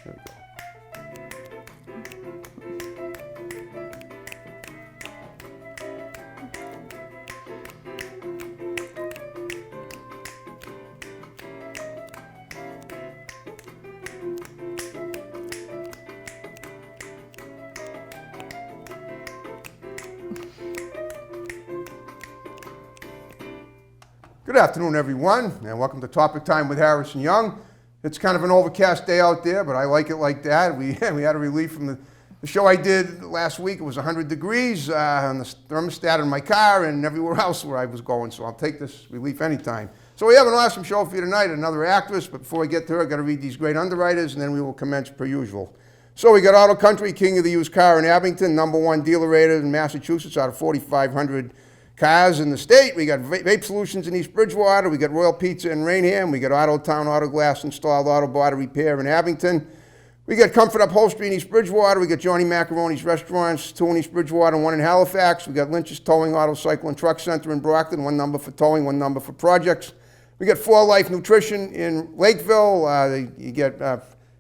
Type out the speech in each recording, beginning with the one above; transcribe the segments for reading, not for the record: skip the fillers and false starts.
There we go. Good afternoon, everyone, and welcome to Topic Time with Harrison Young. It's kind of an overcast day out there, but I like it like that. We had a relief from the show I did last week. It was 100 degrees on the thermostat in my car and everywhere else where I was going, so I'll take this relief anytime. So we have an awesome show for you tonight, another actress, but before I get to her, I've got to read these great underwriters, and then we will commence per usual. So we got Auto Country, king of the used car in Abington, #1 dealer rated in Massachusetts out of 4,500 cars in the state. We got Vape Solutions in East Bridgewater. We got Royal Pizza in Rainham. We got Auto Town Auto Glass Installed Auto Body Repair in Abington. We got Comfort Upholstery in East Bridgewater. We got Johnny Macaroni's Restaurants, 2 in East Bridgewater and 1 in Halifax. We got Lynch's Towing Auto Cycle and Truck Center in Brockton, 1 number for towing, 1 number for projects. We got 4 Life Nutrition in Lakeville. You get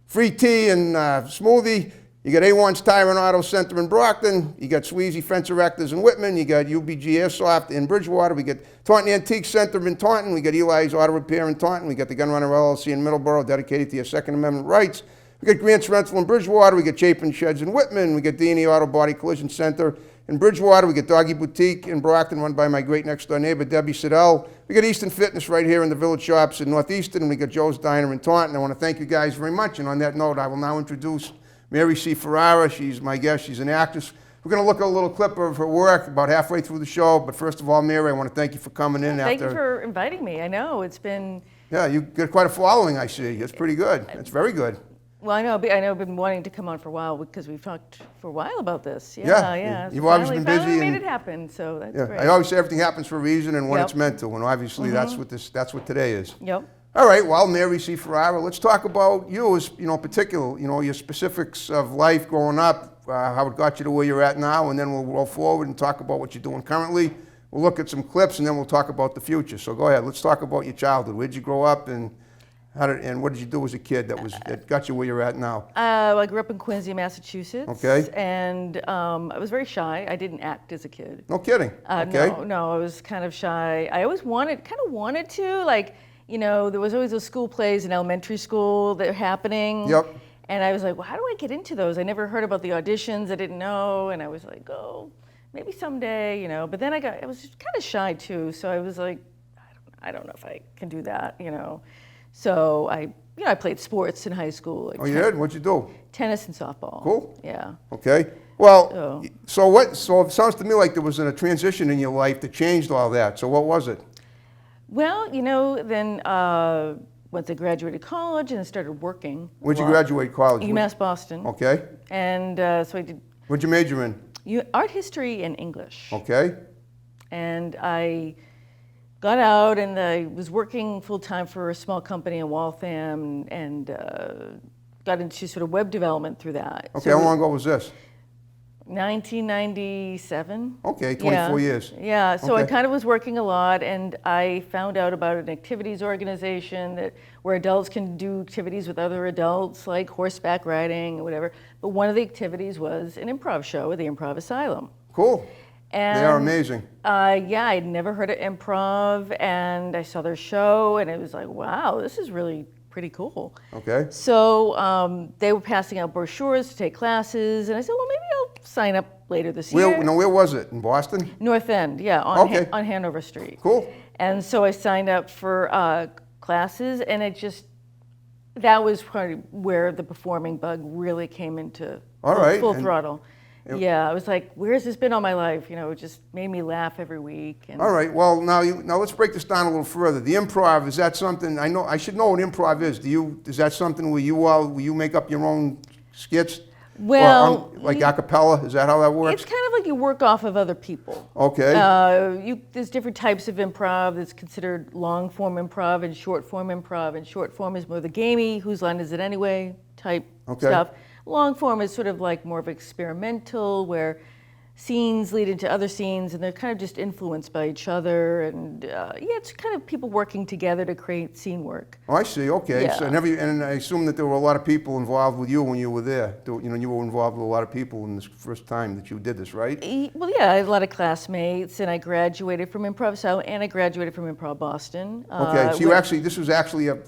free tea and smoothie. You got A1's Tire and Auto Center in Brockton. You got Sweezy Fence Erectors in Whitman. You got UBG Airsoft in Bridgewater. We got Taunton Antique Center in Taunton. We got Eli's Auto Repair in Taunton. We got the Gun Runner LLC in Middleborough, dedicated to your Second Amendment rights. We got Grant's Rental in Bridgewater. We got Chapin Sheds in Whitman. We got D&E Auto Body Collision Center in Bridgewater. We got Doggy Boutique in Brockton, run by my great next door neighbor, Debbie Siddell. We got Easton Fitness right here in the Village Shops in Northeastern. We got Joe's Diner in Taunton. I want to thank you guys very much. And on that note, I will now introduce Mary C. Ferrara. She's my guest. She's an actress. We're going to look at a little clip of her work about halfway through the show. But first of all, Mary, I want to thank you for coming in. Thank you for inviting me. I know it's been... Yeah, you got quite a following, I see. It's pretty good. It's very good. Well, I know I've been wanting to come on for a while because we've talked for a while about this. Yeah. You've always been busy. Finally made it happen, so that's great. I always say everything happens for a reason and when it's meant to, and obviously that's what today is. Yep. All right, well, Mary C. Ferrara, let's talk about you as, particular, your specifics of life growing up, how it got you to where you're at now, and then we'll roll forward and talk about what you're doing currently. We'll look at some clips, and then we'll talk about the future. So go ahead, let's talk about your childhood. Where'd you grow up, and what did you do as a kid that got you where you're at now? I grew up in Quincy, Massachusetts. Okay. And I was very shy. I didn't act as a kid. No kidding. Okay. No, I was kind of shy. I always wanted to, like, there was always those school plays in elementary school that were happening. Yep. And I was like, well, how do I get into those? I never heard about the auditions. I didn't know. And I was like, oh, maybe someday, But then I was kind of shy too. So I was like, I don't know if I can do that, So I played sports in high school. Like you did? What'd you do? Tennis and softball. Cool. Yeah. Okay. Well, so it sounds to me like there was a transition in your life that changed all that. So what was it? Well, then once I graduated college and I started working. Where'd you graduate college? UMass Boston. Okay. And so I did. What'd you major in? Art history and English. Okay. And I got out and I was working full-time for a small company in Waltham and got into sort of web development through that. Okay, how long ago was this? 1997. Okay, 24 years. Yeah, so okay. I kind of was working a lot and I found out about an activities organization where adults can do activities with other adults, like horseback riding or whatever. But one of the activities was an improv show at the Improv Asylum. Cool. And, they are amazing. I'd never heard of improv, and I saw their show, and it was like, wow, this is really pretty cool. Okay. So they were passing out brochures to take classes, and I said, well, maybe I'll sign up later this year. Where was it? In Boston? North End, yeah, on Hanover Street. Cool. And so I signed up for classes, and that was probably where the performing bug really came into full throttle. Yeah, I was like, where's this been all my life? It just made me laugh every week. And all right, well, now let's break this down a little further. The improv, is that something, I should know what improv is. Is that something where you make up your own skits? Well, like a cappella, is that how that works? It's kind of like you work off of other people. Okay. There's different types of improv. That's considered long form improv and short form improv. And short form is more the gamey, whose line is it anyway type stuff. Long form is sort of like more of experimental, where scenes lead into other scenes, and they're kind of just influenced by each other. And yeah, it's kind of people working together to create scene work. Oh, I see. Okay. Yeah. So and I assume that there were a lot of people involved with you when you were there. You were involved with a lot of people in this first time that you did this, right? Well, yeah, I had a lot of classmates, and I graduated from Improv South, and I graduated from Improv Boston. Okay. So this was actually an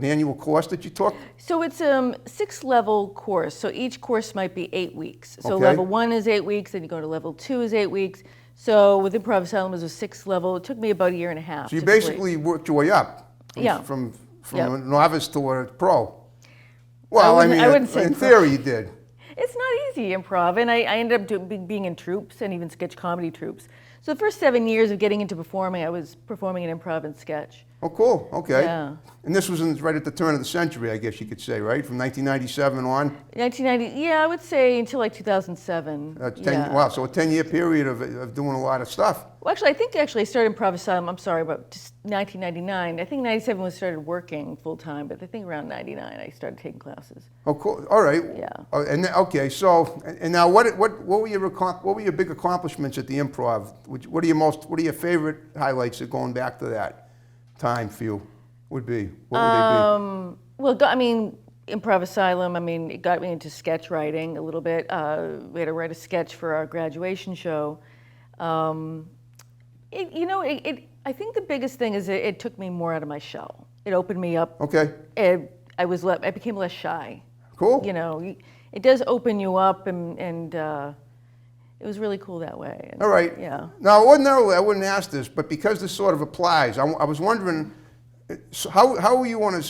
annual course that you took? So it's a 6-level course. So each course might be 8 weeks. So Okay. level 1 is 8 weeks, then you go to level 2 is 8 weeks. So with Improv Asylum, it was a 6th level. It took me about a year and a half. So you to complete. basically worked your way up Yeah. from Yep. a novice to a pro. Well, I wouldn't say in pro. theory you did. It's not easy, improv, and I ended up being in troops and even sketch comedy troops. So the first 7 years of getting into performing, I was performing in improv and sketch. Oh, cool. Okay. Yeah. And this was right at the turn of the century, I guess you could say, right? From 1997 on? 1990, yeah, I would say until like 2007. Yeah. Wow, so a 10-year period of doing a lot of stuff. Well, I think I started Improv Asylum, I'm sorry, about just 1999. I think 97 was started working full time, but I think around 99 I started taking classes. Oh, cool. All right. Yeah. Okay. So, and now, what were your big accomplishments at the Improv? What are your favorite highlights of going back to that time for you? Would be what would they be? Well, I mean, Improv Asylum, I mean, it got me into sketch writing a little bit. We had to write a sketch for our graduation show. I think the biggest thing is it took me more out of my shell. It opened me up. Okay. I became less shy. Cool. You know, it does open you up, and it was really cool that way. And, All right. Yeah. Now, ordinarily I wouldn't ask this, but because this sort of applies, I was wondering, so how were you on a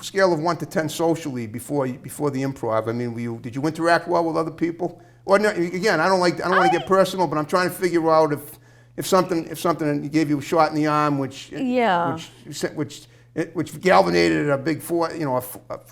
scale of 1 to 10 socially before the Improv? I mean, did you interact well with other people? Or no, again, I don't want to get personal, but I'm trying to figure out if something gave you a shot in the arm, which galvanized a big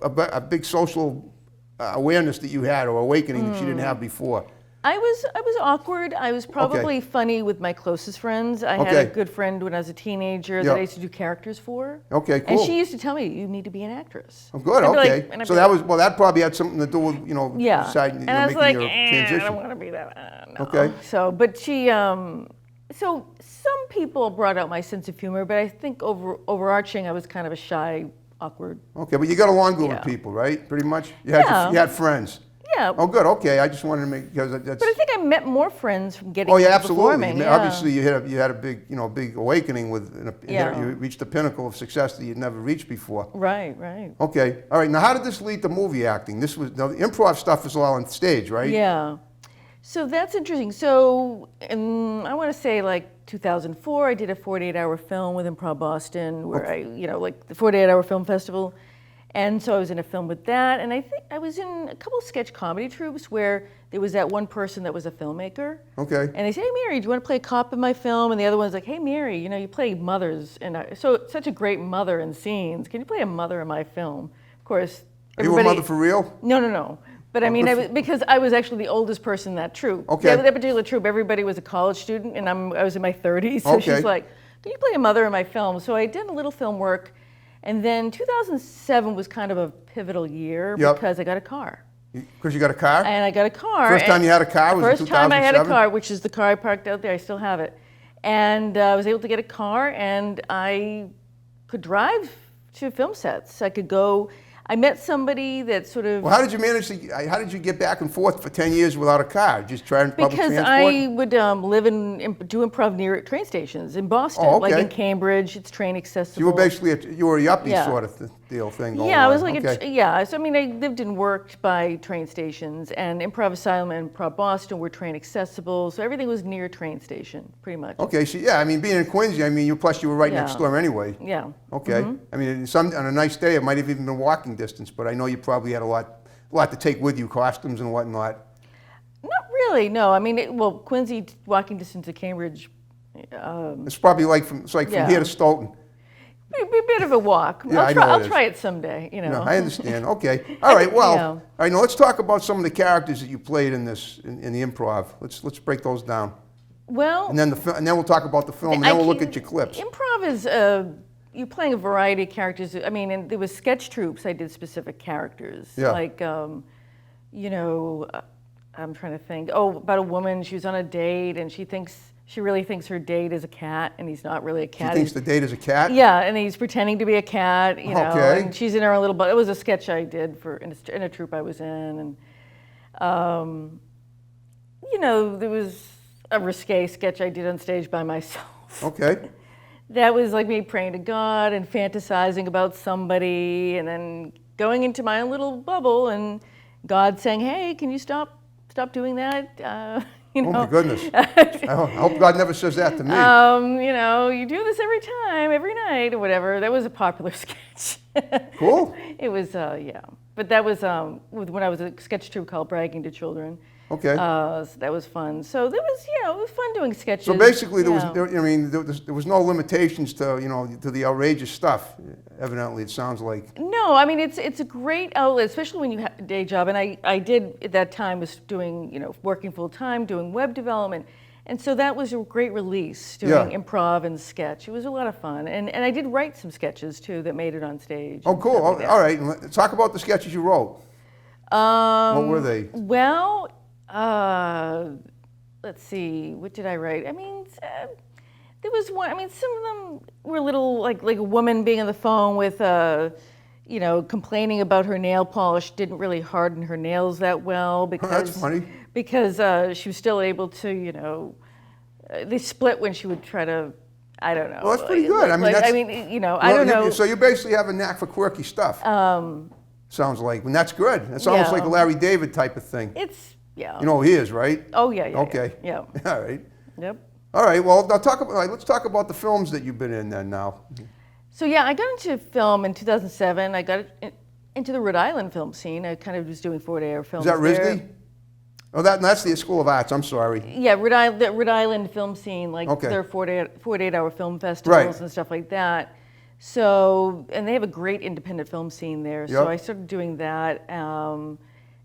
a big social awareness that you had or awakening that you didn't have before. I was awkward. I was probably funny with my closest friends. I had a good friend when I was a teenager that I used to do characters for. Okay, cool. And she used to tell me, "You need to be an actress." Oh, good. Okay. So that probably had something to do with deciding and I was like, your transition. I don't want to be that. No. Okay. So, but she, so some people brought out my sense of humor, but I think overarching, I was kind of a shy, awkward. Okay, but you got along good with people, right? Pretty much. You had friends. Yeah. Oh, good. Okay, I just wanted to make because that's. But I think I met more friends from getting. Oh yeah, into absolutely. performing. Yeah. Obviously, you had a big awakening you reached the pinnacle of success that you'd never reached before. Right. Right. Okay. All right. Now, how did this lead to movie acting? The improv stuff is all on stage, right? Yeah. So that's interesting. So I want to say like 2004, I did a 48-hour film with Improv Boston, where like the 48-hour film festival. And so I was in a film with that, and I think I was in a couple of sketch comedy troupes where there was that one person that was a filmmaker. Okay. And they say, "Hey, Mary, do you want to play a cop in my film?" And the other one's like, "Hey, Mary, you play mothers, and so such a great mother in scenes. Can you play a mother in my film?" Of course, Are you a mother for real? No. But I mean, because I was actually the oldest person in that troupe. Okay. That particular troupe, everybody was a college student, and I was in my 30s. So she's like, "Can you play a mother in my film?" So I did a little film work. And then 2007 was kind of a pivotal year because I got a car. Because you got a car? And I got a car. First time you had a car was in 2007? First time I had a car, which is the car I parked out there. I still have it. And I was able to get a car, and I could drive to film sets. I could go. I met somebody that sort of. Well, how did you get back and forth for 10 years without a car? Just trying public transport? Because I would live do improv near train stations in Boston, like in Cambridge. It's train accessible. So you were basically a yuppie sort of deal thing going on. Yeah, I was like, so I mean, I lived and worked by train stations, and Improv Asylum and Improv Boston were train accessible, so everything was near a train station, pretty much. Okay, so I mean, being in Quincy, I mean, you were right next door anyway. Yeah. Okay. I mean, on a nice day, it might have even been walking distance, but I know you probably had a lot to take with you, costumes and whatnot. Not really, no. I mean, Quincy, walking distance to Cambridge. It's probably from here to Stoughton. A bit of a walk. Yeah, I'll try it someday, No, I understand. Okay. All right. Well, all right. Now let's talk about some of the characters that you played in the improv. Let's break those down. Well, and then we'll talk about the film, and then we'll look at your clips. Improv is you're playing a variety of characters. I mean, and there was sketch troupes. I did specific characters, like I'm trying to think. Oh, about a woman. She was on a date, and she really thinks her date is a cat, and he's not really a She cat. thinks the date is a cat? Yeah, and he's pretending to be a cat, Okay. and she's in her own little. It was a sketch I did in a troupe I was in, and there was a risque sketch I did on stage by myself. Okay. That was like me praying to God and fantasizing about somebody, and then going into my own little bubble, and God saying, "Hey, can you stop doing that?" Oh my goodness. I hope God never says that to me. You do this every time, every night, or whatever. That was a popular sketch. Cool. It was, yeah. But that was when I was a sketch troupe called Bragging to Children. Okay. So that was fun. So there was, it was fun doing sketches. So basically, there Yeah. was no limitations to to the outrageous stuff. Evidently, it sounds like. No, I mean it's a great outlet, especially when you have a day job. And I did at that time was doing working full time, doing web development, and so that was a great release doing improv and sketch. It was a lot of fun, and I did write some sketches too that made it on stage. Oh, cool. Like All right. Talk about the sketches you wrote. What were they? Well, let's see. What did I write? I mean. There was one. I mean, some of them were a little like a woman being on the phone with, complaining about her nail polish didn't really harden her nails that well because That's funny. Because she was still able to, they split when she would try to. I don't know. Well, that's pretty good. I don't know. So you basically have a knack for quirky stuff. Sounds like, and that's good. It's almost like a Larry David type of thing. It's yeah. You know who he is, right? Oh yeah. Okay. Yeah. All right. Yep. All right. Well, now let's talk about the films that you've been in then now. So yeah, I got into film in 2007. I got into the Rhode Island film scene. I kind of was doing 4-day films. Is that RISD? there. Oh, that's the School of Arts. I'm sorry. Yeah, the Rhode Island film scene, like Okay. their 48-hour film festivals and stuff like that. So, and they have a great independent film scene there. So Yep. I started doing that.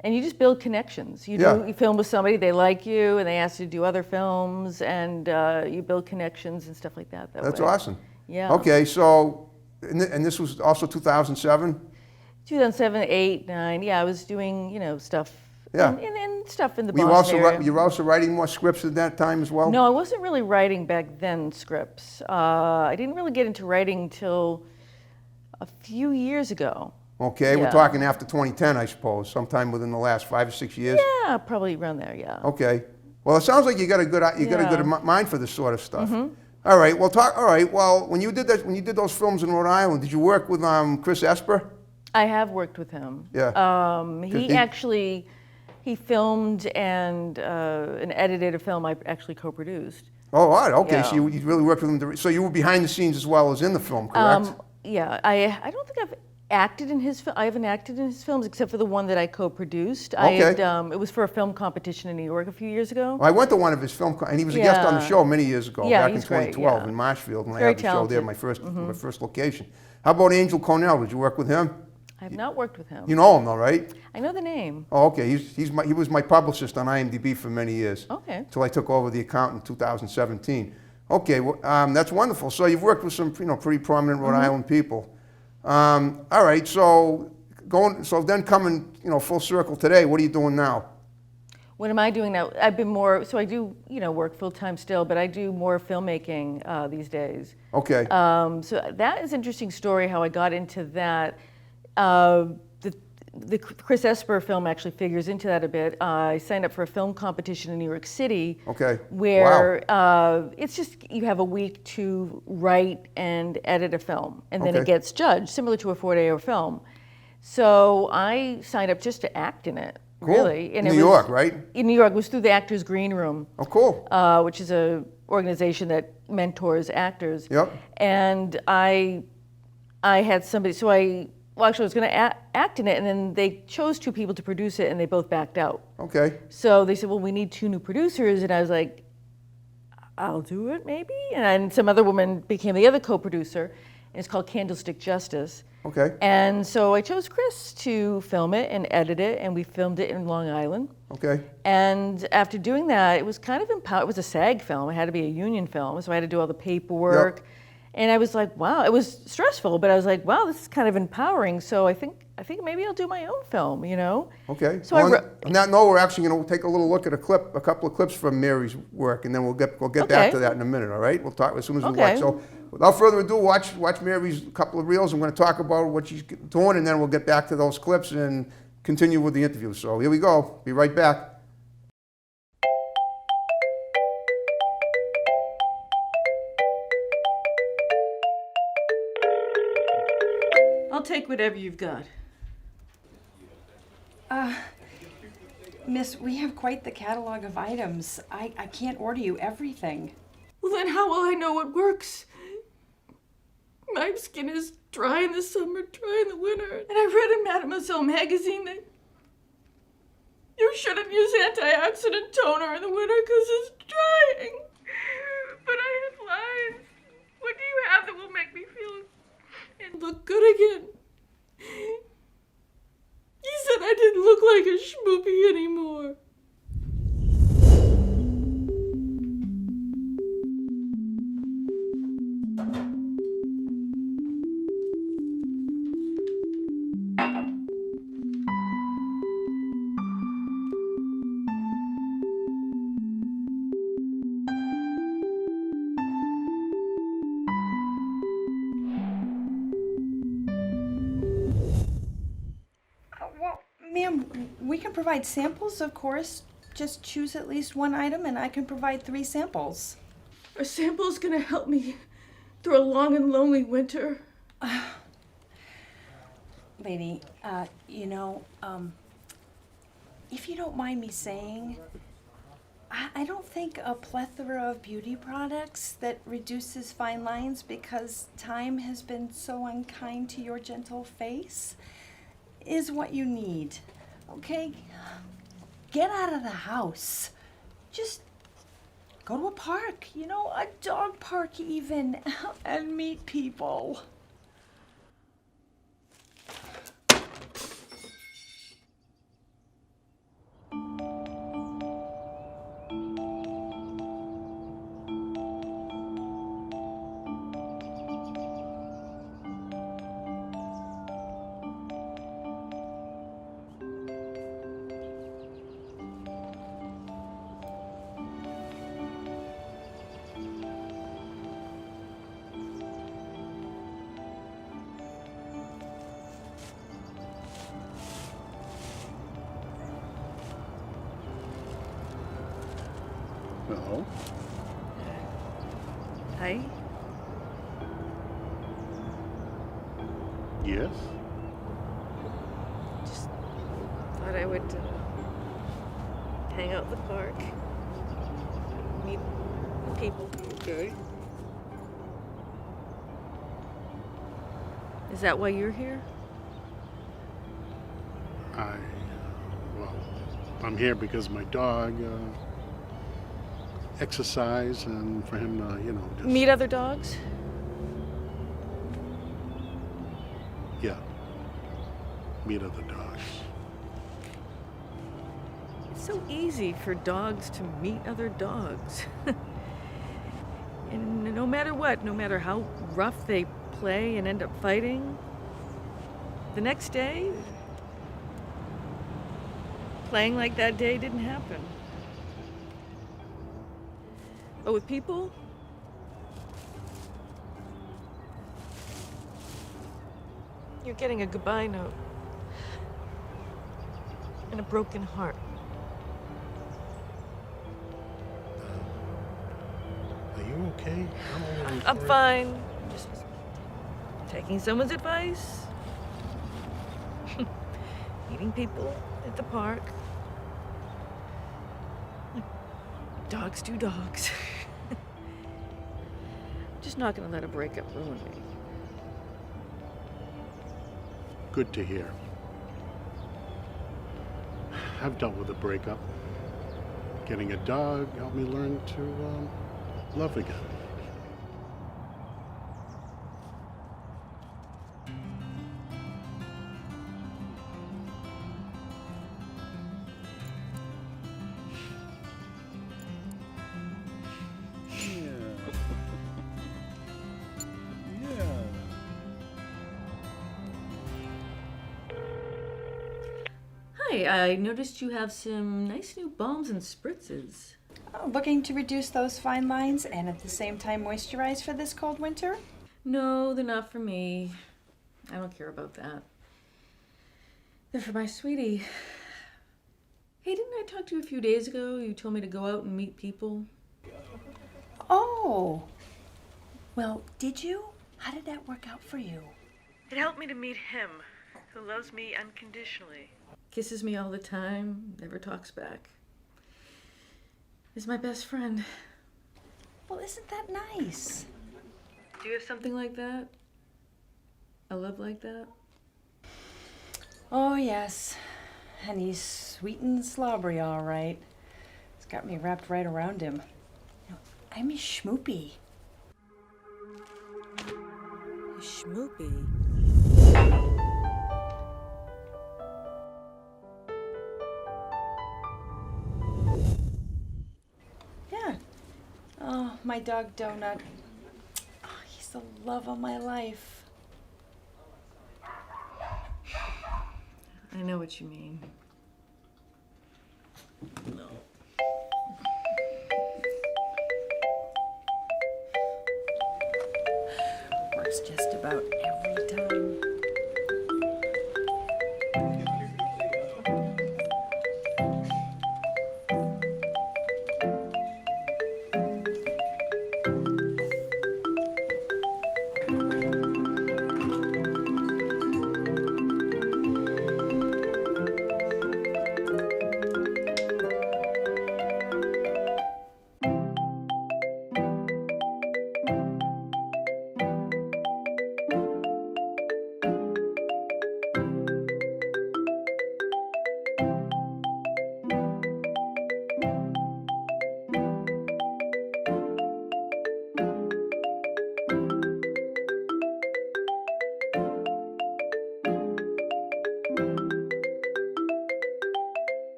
And you just build connections. You film with somebody, they like you, and they ask you to do other films, and you build connections and stuff like that. That's way. awesome. Yeah. Okay, so, and this was also 2007? 2007, 8, 9. Yeah, I was doing, stuff. Yeah. And stuff in the You Boston area. were also writing more scripts at that time as well? No, I wasn't really writing back then scripts. I didn't really get into writing until a few years ago. Okay, we're Yeah. talking after 2010, I suppose, sometime within the last 5 or 6 years? Yeah, probably around there, yeah. Okay. Well, it sounds like you got a good mind for this sort of stuff. All right. Well, when you did those films in Rhode Island, did you work with Chris Esper? I have worked with him. Yeah. He filmed and edited a film I actually co-produced. Oh, all right. Okay. Yeah. So you really worked with him. So you were behind the scenes as well as in the film, correct? Yeah, I don't think I've acted in his. I haven't acted in his films except for the one that I co-produced. Okay. It was for a film competition in New York a few years ago. Well, I went to one of his and he was a guest on the Yeah. show many years ago, Yeah, back in he's great, 2012 yeah. in Marshfield, when I Very had the show there, talented. my first location. How about Angel Cornell? Did you work with him? I have not worked with him. You know him, though, right? I know the name. Oh, okay. He was my publicist on IMDb for many years. Okay. Until I took over the account in 2017. Okay, well, that's wonderful. So you've worked with some pretty prominent Rhode Island people. All right. So then coming full circle today, what are you doing now? What am I doing now? I've been more. So I do work full time still, but I do more filmmaking these days. Okay. So that is an interesting story how I got into that. The Chris Esper film actually figures into that a bit. I signed up for a film competition in New York City. Okay. Where it's just you have a week to write and edit a film, and then it Okay. gets judged, similar to a 4-day film. So I signed up just to act in it. Cool. Really, In New York, right? In New York, it was through the Actors Green Room. Oh, cool. Which is a organization that mentors actors. Yep. And I had somebody, actually I was going to act in it, and then they chose 2 people to produce it, and they both backed out. Okay. So they said, well, we need 2 new producers, and I was like, I'll do it, maybe? And some other woman became the other co-producer, and it's called Candlestick Justice. Okay. And so I chose Chris to film it and edit it, and we filmed it in Long Island. Okay. And after doing that, it was kind of it was a SAG film. It had to be a union film, so I had to do all the paperwork. Yep. And I was like, wow, it was stressful, but I was like, wow, this is kind of empowering. So I think maybe I'll do my own film, you know? Okay. So Well, on that note, we're actually going to take a little look at a couple of clips from Mary's work, and then we'll get back Okay. to that in a minute. All right? We'll talk as soon as we Okay. watch. So, without further ado, watch Mary's couple of reels. I'm going to talk about what she's doing, and then we'll get back to those clips and continue with the interview. So here we go. Be right back. I'll take whatever you've got. Miss, we have quite the catalog of items. I can't order you everything. Well, then how will I know what works? My skin is dry in the summer, dry in the winter. And I read in Mademoiselle magazine that you shouldn't use antioxidant toner in the winter because it's drying. But I have lines. What do you have that will make me feel and look good again? He said I didn't look like a schmoopy anymore. Well, ma'am, we can provide samples, of course. Just choose at least one item and I can provide 3 samples. Are samples gonna help me through a long and lonely winter? Lady, if you don't mind me saying, I don't think a plethora of beauty products that reduces fine lines because time has been so unkind to your gentle face is what you need. Okay? Get out of the house. Just go to a park, a dog park even, and meet people. Hello? Hi. Yes? Just thought I would hang out in the park, meet people. Okay. Is that why you're here? I'm here because my dog, exercise and for him to, just... Meet other dogs? Yeah. Meet other dogs. It's so easy for dogs to meet other dogs. And no matter what, no matter how rough they play and end up fighting, the next day, playing like that day didn't happen. But with people, you're getting a goodbye note and a broken heart. Are you okay? I'm fine. Just taking someone's advice. Meeting people at the park. Dogs do dogs. Just not gonna let a breakup ruin me. Good to hear. I've dealt with a breakup. Getting a dog helped me learn to love again. Hi, I noticed you have some nice new balms and spritzes. Oh, looking to reduce those fine lines and at the same time moisturize for this cold winter? No, they're not for me. I don't care about that. They're for my sweetie. Hey, didn't I talk to you a few days ago? You told me to go out and meet people. Oh. Well, did you? How did that work out for you? It helped me to meet him, who loves me unconditionally. Kisses me all the time, never talks back. Is my best friend. Well, isn't that nice? Do you have something like that? A love like that? Oh, yes. And he's sweet and slobbery, all right. He's got me wrapped right around him. You know, I'm his schmoopy. Schmoopy. Yeah. Oh, my dog Donut. Oh, he's the love of my life. I know what you mean. No. Works just about every time.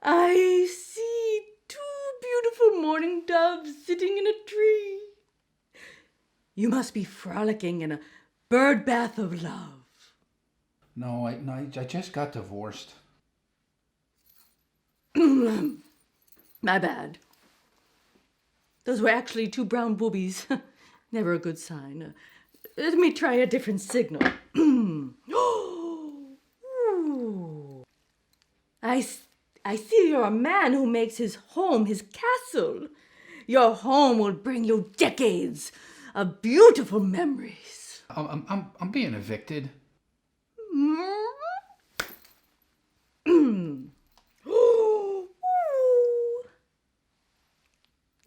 I see two beautiful mourning doves sitting in a tree. You must be frolicking in a bird bath of love. No, I just got divorced. My bad. Those were actually two brown boobies. Never a good sign. Let me try a different signal. Ooh. I see you're a man who makes his home his castle. Your home will bring you decades of beautiful memories. I'm being evicted.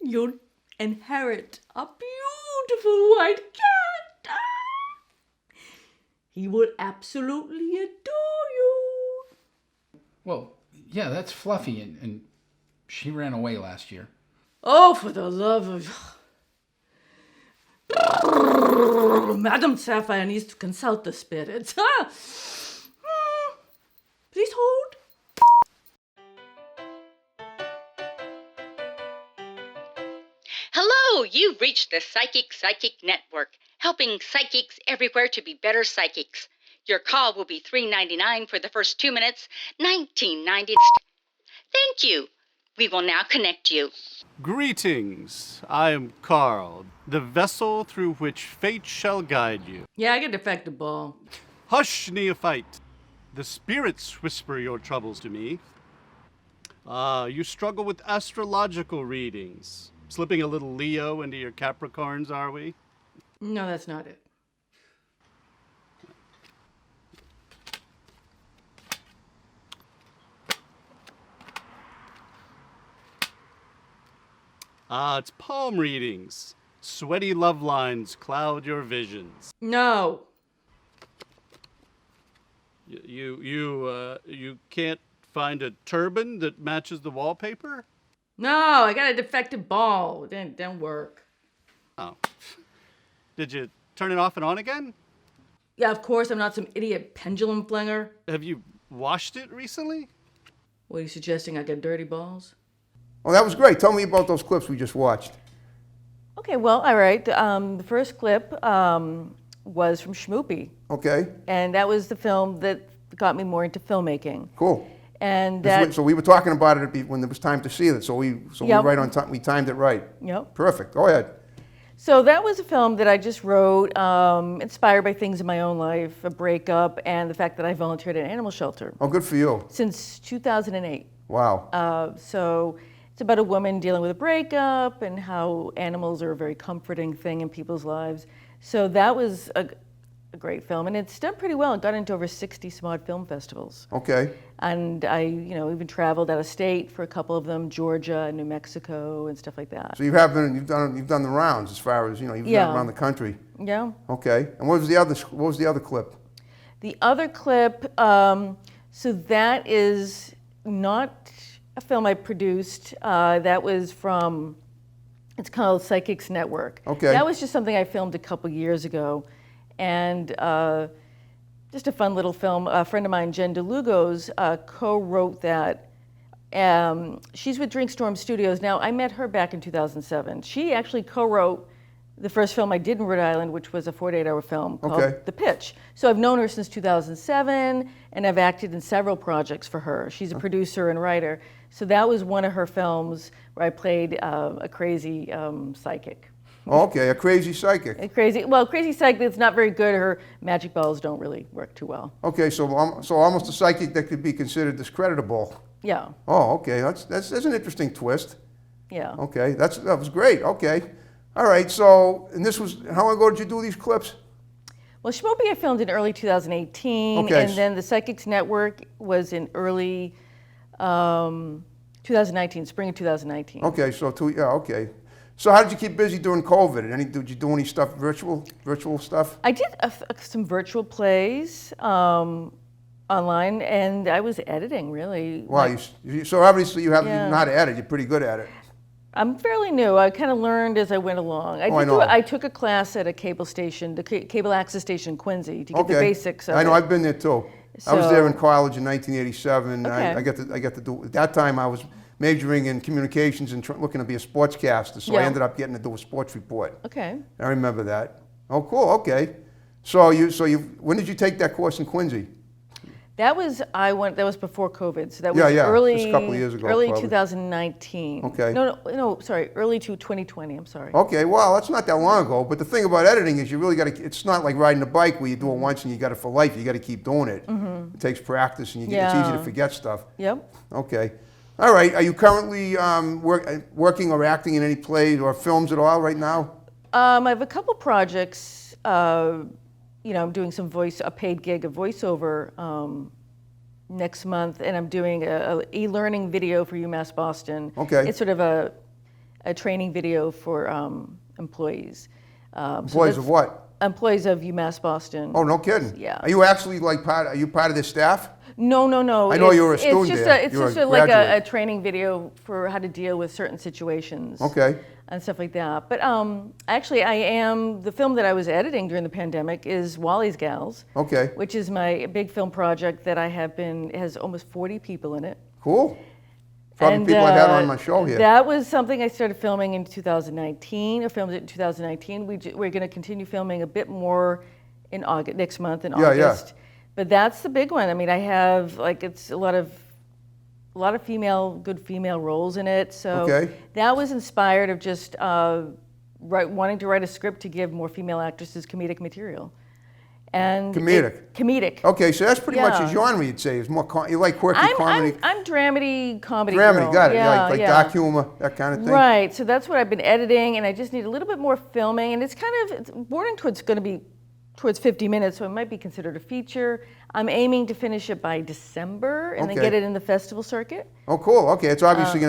You'll inherit a beautiful white cat. He will absolutely adore you. Well, yeah, that's Fluffy, and she ran away last year. Oh, for the love of... Madam Sapphire needs to consult the spirits. Please hold. Hello, you've reached the Psychic Network, helping psychics everywhere to be better psychics. Your call will be $3.99 for the first 2 minutes, $19.90. Thank you. We will now connect you. Greetings. I am Carl, the vessel through which fate shall guide you. Yeah, I get defective ball. Hush, neophyte. The spirits whisper your troubles to me. You struggle with astrological readings. Slipping a little Leo into your Capricorns, are we? No, that's not it. It's palm readings. Sweaty love lines cloud your visions. No. You can't find a turban that matches the wallpaper? No, I got a defective ball. It didn't work. Oh. Did you turn it off and on again? Yeah, of course, I'm not some idiot pendulum flinger. Have you washed it recently? What are you suggesting? I get dirty balls? Well, that was great. Tell me about those clips we just watched. Okay, well, all right. The first clip was from Schmoopy. Okay, And that was the film that got me more into filmmaking. cool. And that, So we were talking about it when it was time to see it. So we Yep. right on time. We timed it right. yep. Perfect. Go ahead. So that was a film that I just wrote, inspired by things in my own life, a breakup, and the fact that I volunteered at an animal shelter Oh, good for you. since 2008. Wow. So it's about a woman dealing with a breakup and how animals are a very comforting thing in people's lives. So that was a great film, and it's done pretty well. It got into over 60 some odd film festivals. Okay. And I, even traveled out of state for a couple of them, Georgia and New Mexico and stuff like that. So you've done the rounds as far as you've Yeah. done around the country. Yeah. Okay. And what was the other clip? The other clip, so that is not a film I produced. That was from, it's called Psychics Network. Okay. That was just something I filmed a couple years ago. And just a fun little film. A friend of mine, Jen DeLugos, co-wrote that. She's with Drinkstorm Studios. Now, I met her back in 2007. She actually co-wrote the first film I did in Rhode Island, which was a 48-hour film called Okay. The Pitch. So I've known her since 2007, and I've acted in several projects for her. She's a producer and writer. So that was one of her films where I played a crazy psychic. Okay, a crazy psychic. A crazy psychic that's not very good. Her magic balls don't really work too well. Okay, so almost a psychic that could be considered discreditable. Yeah, Oh, okay. That's an interesting twist. yeah. Okay, that was great. Okay, all right. So, and this was how long ago did you do these clips? Well, Schmoopy I filmed in early 2018, Okay. and then the Psychics Network was in early 2019, spring of 2019. Okay, so okay. So how did you keep busy during COVID? Did you do any stuff virtual stuff? I did some virtual plays online, and I was editing really. Wow, so obviously you know Yeah. how to edit. You're pretty good at it. I'm fairly new. I kind of learned as I went along. I know. I took a class at a cable station, the cable access station in Quincy, to get the basics of I know. it. I've been there too. I was there in So- college in 1987. Okay. I got to do. At that time, I was majoring in communications and looking to be a sportscaster. So I Yeah. ended up getting to do a sports report. Okay. I remember that. Oh, cool. Okay. So when did you take that course in Quincy? That was that was before COVID, so that was Yeah, early, just a couple of years ago, early probably. 2019. Okay. No, sorry, early to 2020. I'm sorry. Okay, well, that's not that long ago. But the thing about editing is you really got to. It's not like riding a bike where you do it once and you got it for life. You got to keep doing it. It takes practice, and it's easy Yeah. to forget stuff. Yep. Okay. All right. Are you currently working or acting in any plays or films at all right now? I have a couple projects. I'm doing a paid gig of voiceover next month, and I'm doing a e-learning video for UMass Boston. Okay. It's sort of a training video for employees. Employees of what? Employees of UMass Boston. Oh, no kidding. Yeah. Are you actually are you part of their staff? No. I know you were a student It's just there. it's You were just a like a graduate. training video for how to deal with certain situations. Okay. And stuff like that. But actually, the film that I was editing during the pandemic is Wally's Gals, Okay. which is my big film project that it has almost 40 people in it. Cool. Probably And, people I've had on my show here. That was something I started filming in 2019. I filmed it in 2019. We're going to continue filming a bit more in August, next month in Yeah, yeah. August. But that's the big one. I mean, I have it's a lot of good female roles in it. So Okay. that was inspired of just wanting to write a script to give more female actresses comedic material. And Comedic? Comedic. Okay, so that's pretty much Yeah. a genre you'd say. It's more you like quirky comedy. I'm dramedy comedy Dramedy, girl. got it. Yeah, like yeah. dark humor, that kind of thing. Right. So that's what I've been editing, and I just need a little bit more filming. And it's bordering towards 50 minutes, so it might be considered a feature. I'm aiming to finish it by December and then Okay. get it in the festival circuit. Oh, cool. Okay, it's obviously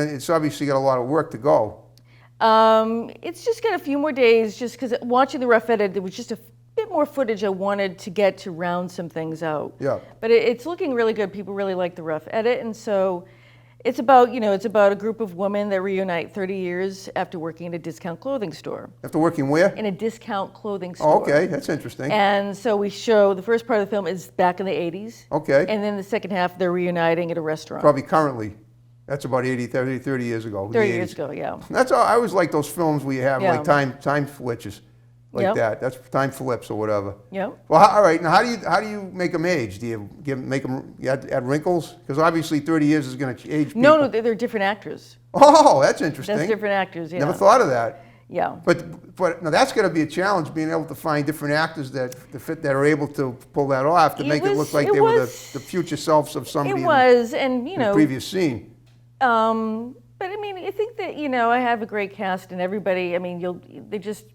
got a lot of work to go. It's just got a few more days, just because watching the rough edit, there was just a bit more footage I wanted to get to round some things out. Yeah. But it's looking really good. People really like the rough edit, and so it's about a group of women that reunite 30 years after working in a discount clothing store. After working where? In a discount clothing store. Oh, okay, that's interesting. And so we show the first part of the film is back in the 80s. Okay. And then the second half, they're reuniting at a restaurant. Probably currly. That's about 30 years ago. 30 the years 80s. ago, yeah. That's all. I always like those films where you have Yeah. like time switches. like Yep. that. That's time flips or whatever. Yep. Well, all right. Now, how do you make them age? Do you make them add wrinkles? Because obviously 30 years is going to age people. No, they're different actors. Oh, that's interesting. That's different actors, yeah. Never thought of that. Yeah. But now that's going to be a challenge, being able to find different actors that are able to pull that off to make it look like they were the future selves of somebody It was, and you in the know, previous scene. but I mean, I think that I have a great cast, and everybody. I mean, they just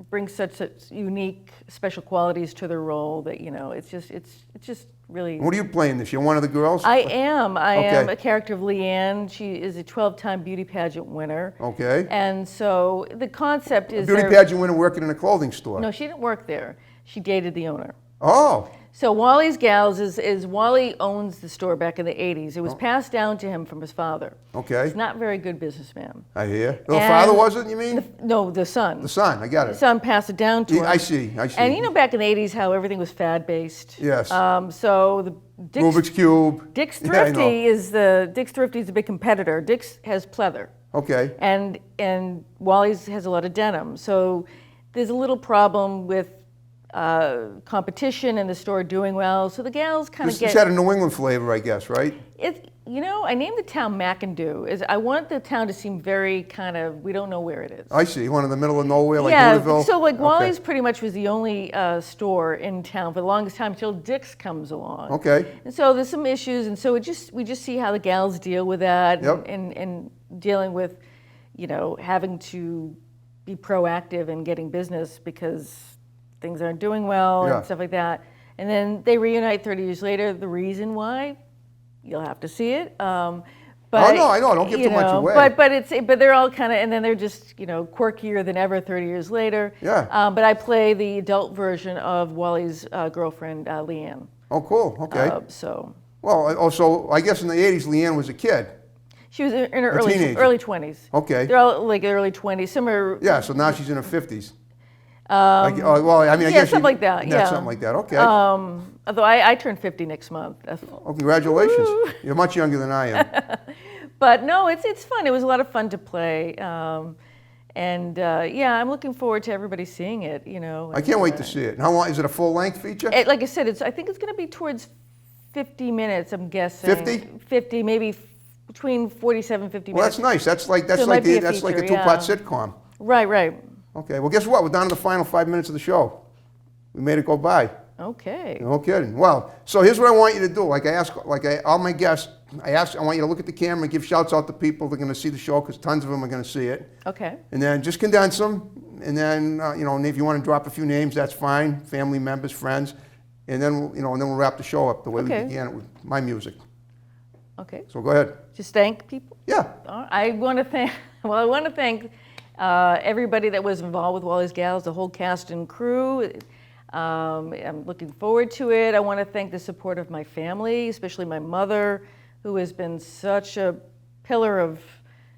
bring such unique, special qualities to their role that it's just really. What are you playing this year? One of the girls? I am Okay. a character of Leanne. She is a 12-time beauty pageant winner. Okay. And so the concept is Beauty pageant winner working in a clothing store. No, she didn't work there. She dated the owner. Oh. So Wally's Gals is Wally owns the store back in the 80s. It was passed down to him from his father. Okay. He's not a very good businessman. I hear. The And father wasn't, you mean? No, the son. The son, I got The it. son passed it down to him. I see. And back in the 80s, how everything was fad-based. Yes. So the Rubik's Cube. Dick's Yeah, I know. Thrifty is a big competitor. Dick's has pleather. Okay. And Wally's has a lot of denim. So there's a little problem with competition and the store doing well. So the gals kind of This had a New England flavor, I guess, right? I named the town McIndoe. I want the town to seem very kind of, we don't know where it is. I see. One in the middle of nowhere, like Yeah, Hooterville? so like Okay. Wally's pretty much was the only store in town for the longest time until Dick's comes along. Okay. And so there's some issues, and so we just see how the gals deal with that, Yep. and dealing with, having to be proactive in getting business because things aren't doing well Yeah. and stuff like that. And then they reunite 30 years later. The reason why, you'll have to see it. But, I know. Don't give too much away. But they're all kind of, and then they're just quirkier than ever 30 years later. Yeah. But I play the adult version of Wally's girlfriend, Leanne. Oh, cool. Okay. So Well, so I guess in the 80s, Leanne was a kid. she was in her teenager. early 20s. Okay. They're all like early 20s. Some are. Yeah, so now she's in her 50s. I guess something like that, yeah. Something like that, okay. Although I turn 50 next month. Oh, congratulations. You're much younger than I am. But no, it's fun. It was a lot of fun to play. I'm looking forward to everybody seeing it, I can't wait to see it. And how long, is it a full-length feature? Like I said, I think it's going to be towards 50 minutes, I'm guessing. 50? 50, maybe between 47 and 50 Well, minutes. that's nice. That's like So it might be a a feature, two-part yeah. sitcom. Right. Okay, well, guess what? We're down to the final 5 minutes of the show. We made it go by. Okay. No kidding. Well, so here's what I want you to do. All my guests, I want you to look at the camera and give shouts out to people that are going to see the show, because tons of them are going to see it. Okay. And then just condense them. And then, and if you want to drop a few names, that's fine. Family members, friends. And then, we'll wrap the show up the way Okay. we began it with my music. Okay. So go ahead. Just thank people. Yeah. I want to thank everybody that was involved with Wally's Gals, the whole cast and crew. I'm looking forward to it. I want to thank the support of my family, especially my mother, who has been such a pillar of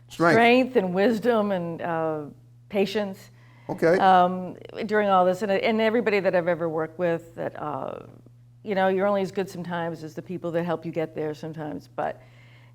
strength and wisdom and patience Okay. during all this, and everybody that I've ever worked with. That you're only as good sometimes as the people that help you get there sometimes. But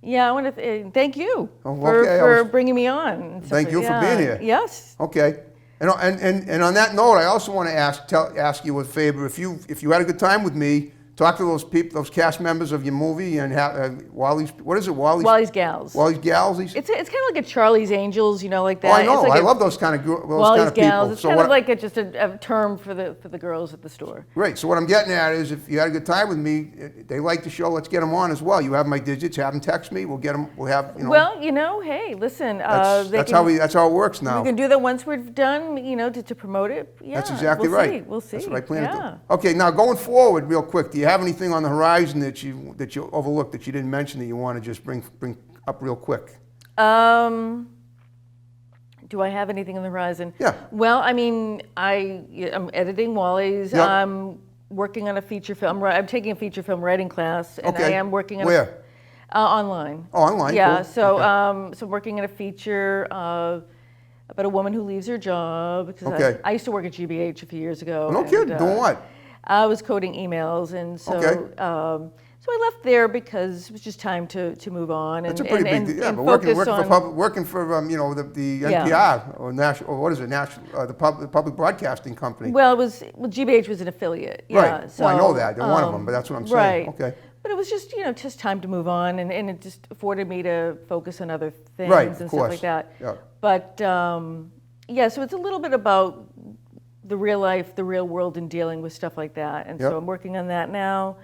yeah, I want to thank you for bringing me on. and stuff Thank you for being here. Yes. Okay. And on that note, I also want to ask you a favor. If you had a good time with me, talk to those people, those cast members of your movie, and have Wally's. What is it? Wally's Gals. Wally's Gals. It's kind of like a Charlie's Angels, like that. Oh, I know. It's like I love those kind of Wally's Gals. people. It's kind of like just a term for the girls at the store. Great. So what I'm getting at is, if you had a good time with me, they like the show. Let's get them on as well. You have my digits. Have them text me. We'll get them. We'll have. Well, hey, listen. That's how it works now. We can do that once we're done. To promote it. Yeah. That's exactly we'll right. See. We'll see. That's what I plan to Yeah. do. Okay. Now going forward, real quick. Do you have anything on the horizon that you overlooked, that you didn't mention, that you want to just bring up real quick? Do I have anything on the horizon? Yeah. Well, I'm editing Wally's. Yep. I'm working on a feature film. I'm taking a feature film writing class, and Okay. I am working on Where? Online. Oh, online. Yeah. Cool. So, Okay. so I'm working on a feature about a woman who leaves her job because Okay. I used to work at GBH a few years ago. No and, kidding. Doing what? I was coding emails, and so Okay. So I left there because it was just time to move on That's a and, pretty and, big deal. Yeah, and but focus working for on. you know, the Yeah. NPR or national, or what is it, national, the public broadcasting company. Well, GBH was an affiliate. Yeah, Right. So, Well, I know that. They're one of them, but that's what I'm saying. Right. Okay. But it was just, just time to move on, and it just afforded me to focus on other things Right, and of stuff course. like that. Yeah. But yeah, so it's a little bit about the real life, the real world, and dealing with stuff like that. And Yep. so I'm working on that now.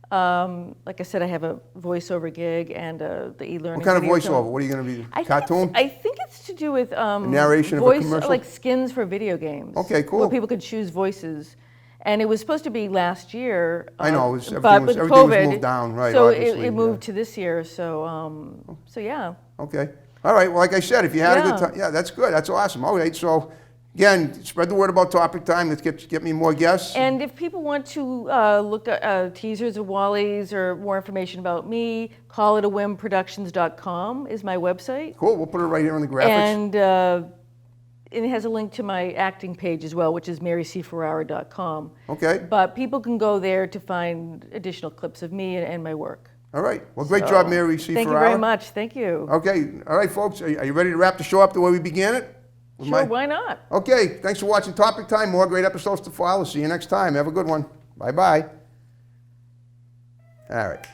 Like I said, I have a voiceover gig and the e-learning. What kind of video voiceover? film. What are you going to be? I think Cartoon? I think it's to do with narration of a voice, commercial? like skins for video games. Okay, cool. Where people could choose voices. And it was supposed to be last year. I know, but with everything was COVID, moved down, right, So obviously, it moved yeah. to this year. So yeah. Okay. All right. Well, like I said, if you had a good Yeah. time, yeah, that's good. That's awesome. All right. So, again, spread the word about Topic Time. Let's get me more guests. And if people want to look at teasers of Wally's or more information about me, callitawhimproductions.com is my website. Cool. We'll put it right here on the graphics. And it has a link to my acting page as well, which is marycferrara.com. Okay. But people can go there to find additional clips of me and my work. All right. Well, great So, job, Mary C. Thank Ferrara. you very much. Thank you. Okay. All right, folks. Are you ready to wrap the show up the way we began it? With Sure, my- why not? Okay. Thanks for watching Topic Time. More great episodes to follow. See you next time. Have a good one. Bye-bye. All right.